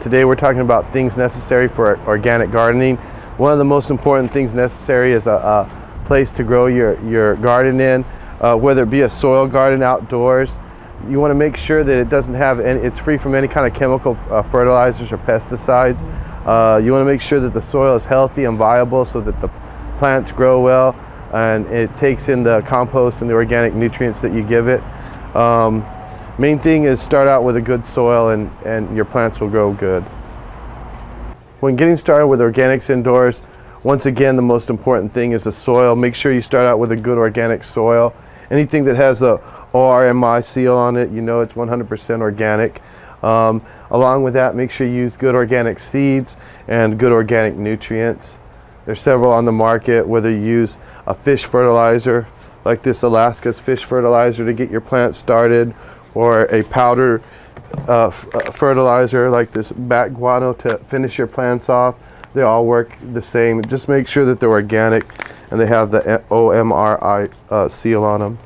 Today we're talking about things necessary for organic gardening. One of the most important things necessary is a place to grow your garden in, whether it be a soil garden outdoors. You want to make sure that it doesn't have any, it's free from any kind of chemical fertilizers or pesticides. You want to make sure that the soil is healthy and viable so that the plants grow well and it takes in the compost and the organic nutrients that you give it. Main thing is start out with a good soil and your plants will grow good. When getting started with organics indoors, once again the most important thing is the soil. Make sure you start out with a good organic soil. Anything that has the ORMI seal on it, you know it's 100% organic. Along with that, make sure you use good organic seeds and good organic nutrients. There's several on the market, whether you use a fish fertilizer like this Alaska's fish fertilizer to get your plants started, or a powder fertilizer like this bat guano to finish your plants off. They all work the same. Just make sure that they're organic and they have the OMRI seal on them.